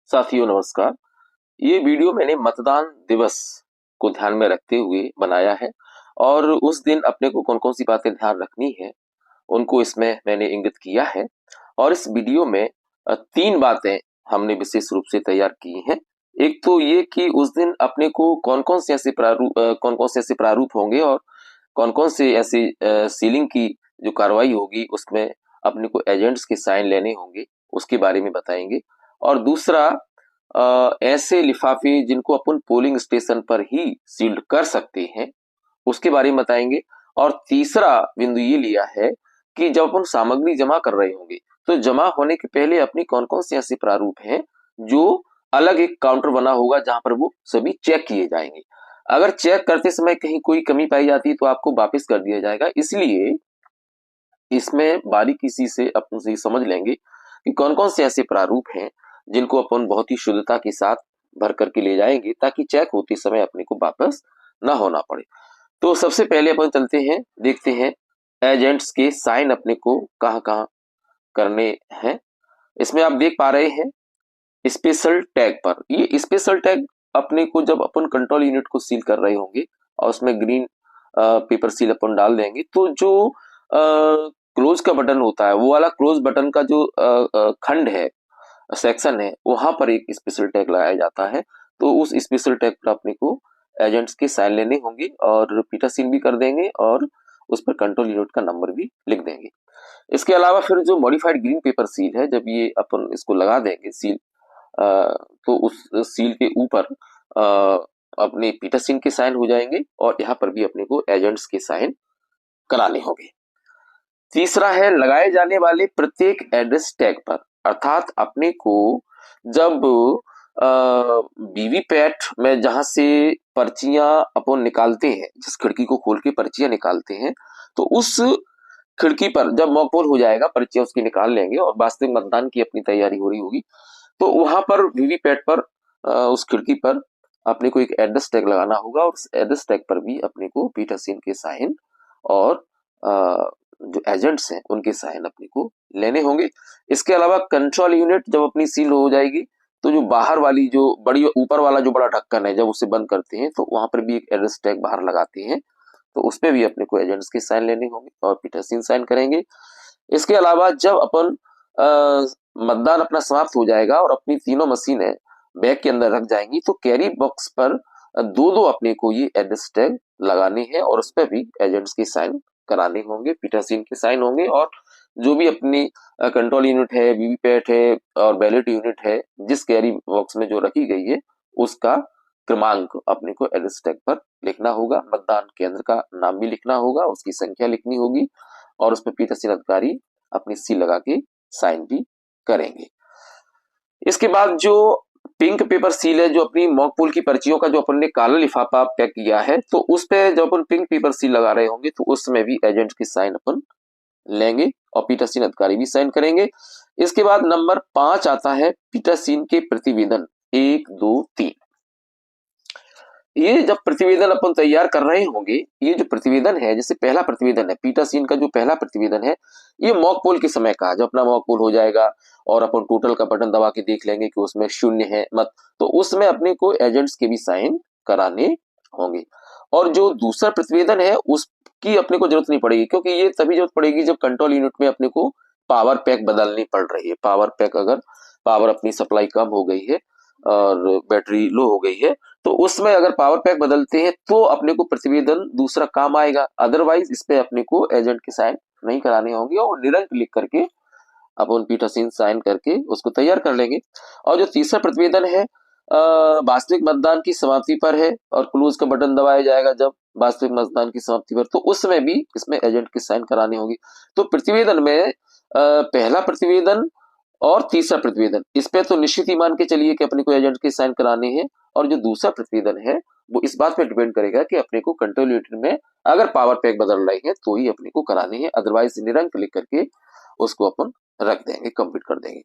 साथियों नमस्कार। ये वीडियो मैंने मतदान दिवस को ध्यान में रखते हुए बनाया है और उस दिन अपने को कौन कौन सी बातें ध्यान रखनी है उनको इसमें मैंने इंगित किया है। और इस वीडियो में तीन बातें हमने विशेष रूप से तैयार की हैं। एक तो ये कि उस दिन अपने को कौन कौन से ऐसे प्रारूप होंगे और कौन कौन से ऐसी सीलिंग की जो कार्रवाई होगी उसमें अपने को एजेंट्स के साइन लेने होंगे, उसके बारे में बताएंगे। और दूसरा, ऐसे लिफाफे जिनको अपन पोलिंग स्टेशन पर ही सील्ड कर सकते हैं, उसके बारे में बताएंगे। और तीसरा बिंदु ये लिया है कि जब अपन सामग्री जमा कर रहे होंगे तो जमा होने के पहले अपनी कौन कौन से ऐसे प्रारूप हैं जो अलग एक काउंटर बना होगा जहां पर वो सभी चेक किए जाएंगे। अगर चेक करते समय कहीं कोई कमी पाई जाती है तो आपको वापस कर दिया जाएगा। इसलिए इसमें बारीकी से अपन से समझ लेंगे कि कौन कौन से ऐसे प्रारूप हैं जिनको अपन बहुत ही शुद्धता के साथ भर करके ले जाएंगे ताकि चेक होते समय अपने को वापस ना होना पड़े। तो सबसे पहले अपन चलते हैं, देखते हैं एजेंट्स के साइन अपने को कहाँ कहाँ करने हैं। इसमें आप देख पा रहे हैं स्पेशल टैग पर, ये स्पेशल टैग अपने को जब अपन कंट्रोल यूनिट को सील कर रहे होंगे और उसमें ग्रीन पेपर सील अपन डाल देंगे तो जो क्लोज का बटन होता है वो वाला क्लोज बटन का जो खंड है, सेक्शन है, वहां पर एक स्पेशल टैग लगाया जाता है। तो उस स्पेशल टैग पर अपने को एजेंट्स के साइन लेने होंगे और पीटा सील भी कर देंगे और उस पर कंट्रोल यूनिट का नंबर भी लिख देंगे। इसके अलावा फिर जो मॉडिफाइड ग्रीन पेपर सील है, जब ये अपन इसको लगा देंगे सील, तो उस सील के ऊपर अपने पीटा सील के साइन हो जाएंगे और यहाँ पर भी अपने को एजेंट्स के साइन कराने होंगे। तीसरा है लगाए जाने वाले प्रत्येक एड्रेस टैग पर, अर्थात अपने को जब वीवीपैट में जहां से पर्चियां अपन निकालते हैं, जिस खिड़की को खोल के पर्चियां निकालते हैं, तो उस खिड़की पर जब मॉक पोल हो जाएगा पर्चियां उसकी निकाल लेंगे और वास्तविक मतदान की अपनी तैयारी हो रही होगी, तो वहां पर वीवीपैट पर उस खिड़की पर अपने को एक एड्रेस टैग लगाना होगा और उस एड्रेस टैग पर भी अपने को पीटर सीन के साइन और जो एजेंट्स हैं उनके साइन अपने को लेने होंगे। इसके अलावा कंट्रोल यूनिट जब अपनी सील हो जाएगी तो जो बाहर वाली जो बड़ी ऊपर वाला जो बड़ा ढक्कन है जब उसे बंद करते हैं तो वहां पर भी एक एड्रेस टैग बाहर लगाते हैं, तो उसपे भी अपने को एजेंट्स के साइन लेने होंगे और पीटर सीन साइन करेंगे। इसके अलावा जब अपन मतदान अपना समाप्त हो जाएगा और अपनी तीनों मशीनें बैग के अंदर रख जाएंगी तो कैरी बॉक्स पर दो दो अपने को ये एड्रेस टैग लगाने हैं और उस पर भी एजेंट्स के साइन कराने होंगे, पीटर सीन के साइन होंगे। और जो भी अपनी कंट्रोल यूनिट है, वीवीपैट है और बैलेट यूनिट है जिस कैरी बॉक्स में जो रखी गई है उसका क्रमांक अपने को एड्रेस टैग पर लिखना होगा, मतदान केंद्र का नाम भी लिखना होगा, उसकी संख्या लिखनी होगी और उस पर पीटर सीन अधिकारी अपनी सील लगा के साइन भी करेंगे। इसके बाद जो पिंक पेपर सील है, जो अपनी मॉक पोल की पर्चियों का जो अपन ने काला लिफाफा पैक किया है, तो उस पे जब अपन पिंक पेपर सील लगा रहे होंगे तो उस समय भी एजेंट की साइन अपन लेंगे और पीटर सीन अधिकारी भी साइन करेंगे। इसके बाद नंबर 5 आता है पीटर सीन के प्रतिवेदन 1, 2, 3। ये जब प्रतिवेदन अपन तैयार कर रहे होंगे, ये जो प्रतिवेदन है, जैसे पहला प्रतिवेदन है पीटर सीन का, जो पहला प्रतिवेदन है ये मॉक पोल के समय का, जब अपना मॉक पोल हो जाएगा और अपन टोटल का बटन दबा के देख लेंगे कि उसमें शून्य है मत, तो उसमें अपने को एजेंट्स के भी साइन कराने होंगे। और जो दूसरा प्रतिवेदन है उसकी अपने को जरूरत नहीं पड़ेगी, क्योंकि ये तभी जरूरत पड़ेगी जब कंट्रोल यूनिट में अपने को पावर पैक बदलनी पड़ रही है। पावर पैक, अगर पावर अपनी सप्लाई कम हो गई है और बैटरी लो हो गई है तो उसमें अगर पावर पैक बदलते हैं तो अपने को प्रतिवेदन दूसरा काम आएगा। अदरवाइज इस पे अपने को एजेंट के साइन नहीं कराने होंगे और निरंक लिख करके अपन पीटर सीन साइन करके उसको तैयार कर लेंगे। और जो तीसरा प्रतिवेदन है वास्तविक मतदान की समाप्ति पर है और क्लोज का बटन दबाया जाएगा जब वास्तविक मतदान की समाप्ति पर, तो उस समय भी इसमें एजेंट की साइन करानी होगी। तो प्रतिवेदन में पहला प्रतिवेदन और तीसरा प्रतिवेदन, इस पे तो निश्चित ही मान के चलिए कि अपने को एजेंट के साइन कराने हैं। और जो दूसरा प्रतिवेदन है वो इस बात पे डिपेंड करेगा कि अपने को कंट्रोल यूनिट में अगर पावर पैक बदल रहे हैं तो ही अपने को कराने हैं, अदरवाइज निरंक लिख करके उसको अपन रख देंगे, कंप्लीट कर देंगे।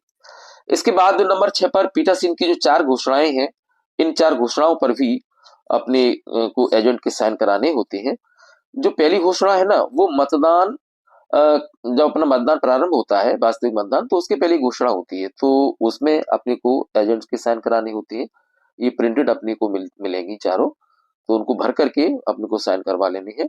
इसके बाद नंबर 6 पर पीटर सीन की जो 4 घोषणाएं हैं, इन 4 घोषणाओं पर भी अपने को एजेंट के साइन कराने होते हैं। जो पहली घोषणा है ना, वो मतदान जब अपना मतदान प्रारंभ होता है, वास्तविक मतदान, तो उसके पहले घोषणा होती है, तो उसमें अपने को एजेंट्स की साइन करानी होती है। ये प्रिंटेड अपने को मिलेंगी चारों, तो उनको भर करके अपने को साइन करवा लेनी है।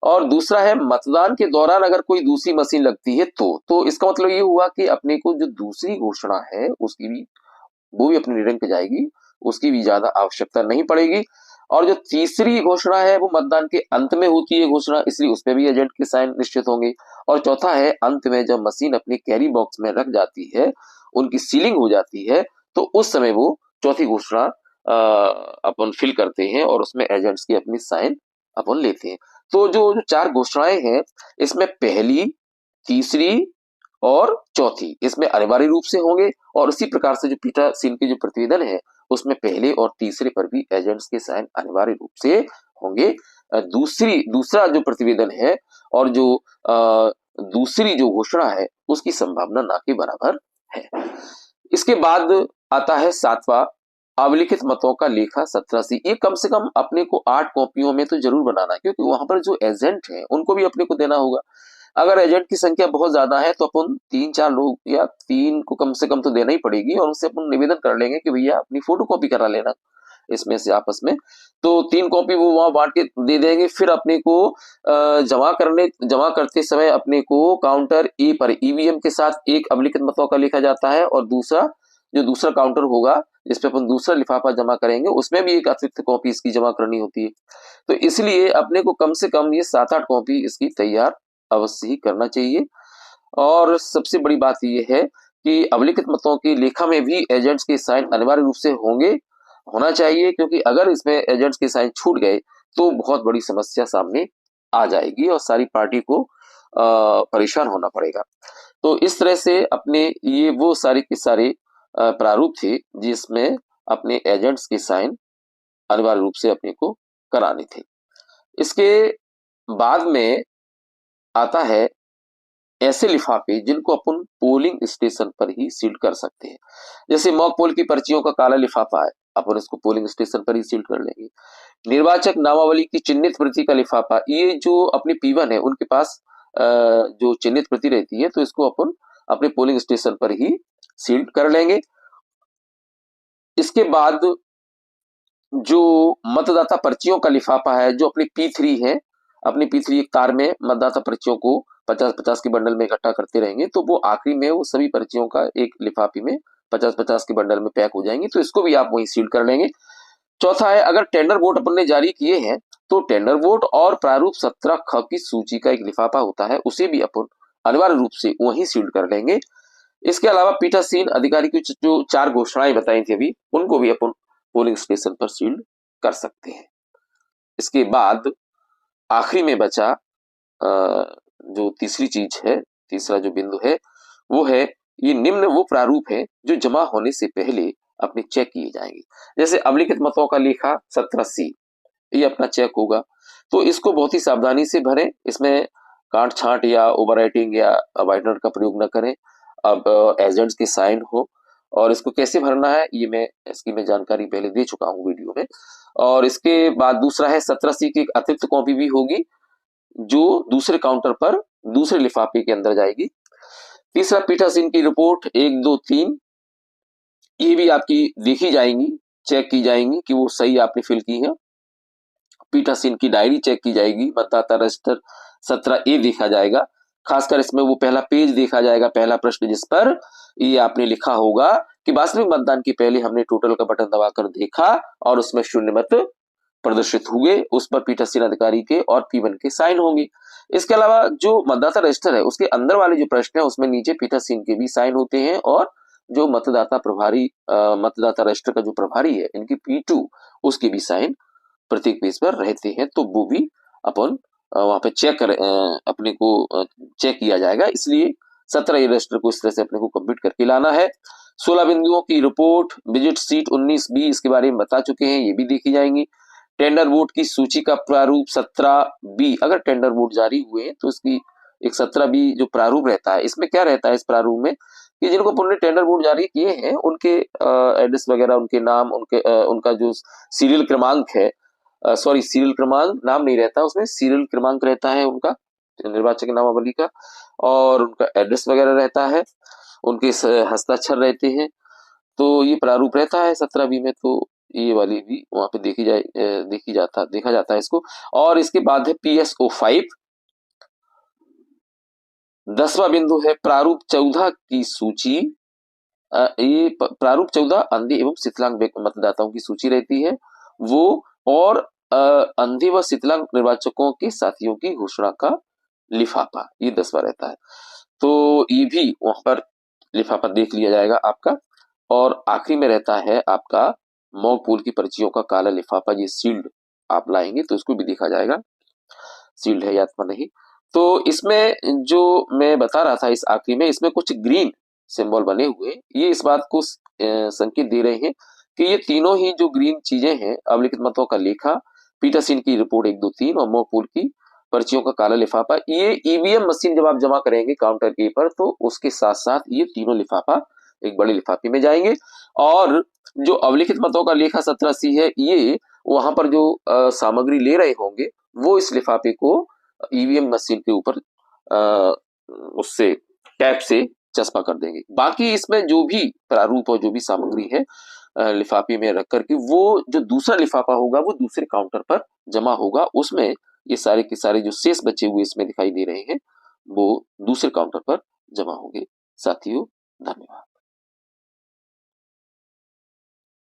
और दूसरा है, मतदान के दौरान अगर कोई दूसरी मशीन लगती है तो इसका मतलब ये हुआ कि अपने को जो दूसरी घोषणा है उसकी भी, वो भी अपने रिटर्न पे जाएगी, उसकी भी ज्यादा आवश्यकता नहीं पड़ेगी। और जो तीसरी घोषणा है वो मतदान के अंत में होती है घोषणा, इसलिए उसपे भी एजेंट के साइन निश्चित होंगे। और चौथा है, अंत में जब मशीन अपने कैरी बॉक्स में रख जाती है, उनकी सीलिंग हो जाती है, तो उस समय वो चौथी घोषणा अपन फिल करते हैं और उसमें एजेंट्स की अपनी साइन अपन लेते हैं। तो जो चार घोषणाएं हैं, इसमें पहली, तीसरी और चौथी इसमें अनिवार्य रूप से होंगे, और उसी प्रकार से जो पीठासीन के जो प्रतिवेदन है उसमें पहले और तीसरे पर भी एजेंट्स के साइन अनिवार्य रूप से होंगे। दूसरा जो प्रतिवेदन है और जो दूसरी जो घोषणा है उसकी संभावना ना के बराबर है। इसके बाद आता है सातवां, अविलिखित मतों का लेखा 17C। ये कम से कम अपने को 8 कॉपियों में तो जरूर बनाना है, क्योंकि वहां पर जो एजेंट है उनको भी अपने को देना होगा। अगर एजेंट की संख्या बहुत ज्यादा है तो अपन 3-4 लोग या 3 को कम से कम तो देना ही पड़ेगी, और उससे अपन निवेदन कर लेंगे कि भैया अपनी फोटो कॉपी करा लेना इसमें से आपस में। तो 3 कॉपी वो वहां बांट के दे देंगे। फिर अपने को जमा करते समय अपने को काउंटर ए पर ईवीएम के साथ एक अभिलिखित मतों का लिखा जाता है, और दूसरा काउंटर होगा जिसपे अपन दूसरा लिफाफा जमा करेंगे, उसमें भी एक अतिरिक्त कॉपी इसकी जमा करनी होती है। तो इसलिए अपने को कम से कम ये 7-8 कॉपी इसकी तैयार अवश्य ही करना चाहिए। और सबसे बड़ी बात यह है कि अभिलिखित मतों की लेखा में भी एजेंट्स के साइन अनिवार्य रूप से होना चाहिए, क्योंकि अगर इसमें एजेंट्स के साइन छूट गए तो बहुत बड़ी समस्या सामने आ जाएगी और सारी पार्टी को परेशान होना पड़ेगा। तो इस तरह से अपने ये वो सारे के सारे प्रारूप थे जिसमें अपने एजेंट्स के साइन अनिवार्य रूप से अपने को कराने थे। इसके बाद में आता है ऐसे लिफाफे जिनको अपन पोलिंग स्टेशन पर ही सील कर सकते हैं। जैसे मॉक पोल की पर्चियों का काला लिफाफा है, अपन इसको पोलिंग स्टेशन पर ही सील कर लेंगे। निर्वाचक नामावली की चिन्हित प्रति का लिफाफा, ये जो अपने P1 है उनके पास जो चिन्हित प्रति रहती है, तो इसको अपन अपने पोलिंग स्टेशन पर ही सील कर लेंगे। इसके बाद जो मतदाता पर्चियों का लिफाफा है, जो अपनी P3 है, अपनी P3 एक तार में मतदाता पर्चियों को 50-50 के बंडल में इकट्ठा करते रहेंगे, तो वो आखिरी में वो सभी पर्चियों का एक लिफाफे में 50-50 के बंडल में पैक हो जाएंगी, तो इसको भी आप वहीं सील कर लेंगे। चौथा है, अगर टेंडर वोट अपन ने जारी किए हैं तो टेंडर वोट और प्रारूप 17 ख की सूची का एक लिफाफा होता है, उसे भी अपन अनिवार्य रूप से वहीं सील कर लेंगे। इसके अलावा पीठासीन अधिकारी की जो 4 घोषणाएं बताई थी अभी, उनको भी अपन पोलिंग स्टेशन पर सील कर सकते हैं। इसके बाद आखिरी में बचा जो तीसरी चीज है, तीसरा जो बिंदु है वो है, ये निम्न वो प्रारूप है जो जमा होने से पहले अपने चेक किए जाएंगे। जैसे अभिलिखित मतों का लेखा 17C, ये अपना चेक होगा, तो इसको बहुत ही सावधानी से भरें। इसमें काट छांट या ओवरराइटिंग या वाइटनर का प्रयोग न करें। अब एजेंट्स की साइन हो, और इसको कैसे भरना है ये इसकी मैं जानकारी पहले दे चुका हूँ वीडियो में। और इसके बाद दूसरा है 17C की एक अतिरिक्त कॉपी भी होगी जो दूसरे काउंटर पर दूसरे लिफाफे के अंदर जाएगी। तीसरा, पीठासीन की रिपोर्ट 1, 2, 3 ये भी आपकी देखी जाएंगी, चेक की जाएंगी कि वो सही आपने फिल की है। पीठासीन की डायरी चेक की जाएगी, मतदाता रजिस्टर 17A देखा जाएगा, खासकर इसमें वो पहला पेज देखा जाएगा, पहला प्रश्न जिस पर ये आपने लिखा होगा कि वास्तविक मतदान के पहले हमने टोटल का बटन दबाकर देखा और उसमें शून्य मत प्रदर्शित हुए, उस पर पीठासीन अधिकारी के और P1 के साइन होंगे। इसके अलावा जो मतदाता रजिस्टर है उसके अंदर वाले जो प्रश्न है उसमें नीचे पीठासीन के भी साइन होते हैं, और जो मतदाता रजिस्टर का जो प्रभारी है इनकी P2 उसके भी साइन प्रत्येक पेज पर रहते हैं, तो वो भी अपन वहां पे अपने को चेक किया जाएगा। इसलिए 17 रजिस्टर को इस तरह से अपने को कंप्लीट करके लाना है। 16 बिंदुओं की रिपोर्ट, विजिट सीट 19B इसके बारे में बता चुके हैं, ये भी देखी जाएंगी। टेंडर वोट की सूची का प्रारूप 17B, अगर टेंडर वोट जारी हुए तो इसकी एक 17B जो प्रारूप रहता है, इसमें क्या रहता है इस प्रारूप में कि जिनको पुनः टेंडर वोट जारी किए हैं उनके एड्रेस वगैरह, उनके नाम, उनका जो सीरियल क्रमांक है, सीरियल क्रमांक नाम नहीं रहता उसमें, सीरियल क्रमांक रहता है उनका, निर्वाचक नामावली का, और उनका एड्रेस वगैरह रहता है, उनके हस्ताक्षर रहते हैं। तो ये प्रारूप रहता है 17B में। तो ये वाली भी वहां पे देखा जाता है इसको। और इसके बाद है PSO5। 10वां बिंदु है प्रारूप 14 की सूची। ये प्रारूप 14 अंधे एवं विकलांग मतदाताओं की सूची रहती है वो, और अंधे व विकलांग निर्वाचकों के साथियों की घोषणा का लिफाफा, ये 10वां रहता है। तो ये भी वहां पर लिफाफा देख लिया जाएगा आपका। और आखिरी में रहता है आपका मॉक पोल की पर्चियों का काला लिफाफा, ये सील्ड आप लाएंगे तो इसको भी देखा जाएगा सील्ड है या अथवा नहीं। तो इसमें जो मैं बता रहा था इस आखिरी में, इसमें कुछ ग्रीन सिंबल बने हुए, ये इस बात को संकेत दे रहे हैं कि ये तीनों ही जो ग्रीन चीजें हैं, अवलिखित मतों का लेखा, पीटरसन की रिपोर्ट 1, 2, 3 और मॉक पोल की पर्चियों का काला लिफाफा, ये ईवीएम मशीन जब आप जमा करेंगे काउंटर के पर, तो उसके साथ साथ ये तीनों लिफाफा एक बड़े लिफाफे में जाएंगे। और जो अवलिखित मतों का लेखा 17C है, ये वहां पर जो सामग्री ले रहे होंगे वो इस लिफाफे को ईवीएम मशीन के ऊपर उससे टैप से चस्पा कर देंगे। बाकी इसमें जो भी प्रारूप और जो भी सामग्री है लिफाफे में रख करके, वो जो दूसरा लिफाफा होगा वो दूसरे काउंटर पर जमा होगा। उसमें ये सारे के सारे जो शेष बचे हुए इसमें दिखाई दे रहे हैं वो दूसरे काउंटर पर जमा होंगे। साथियों, धन्यवाद।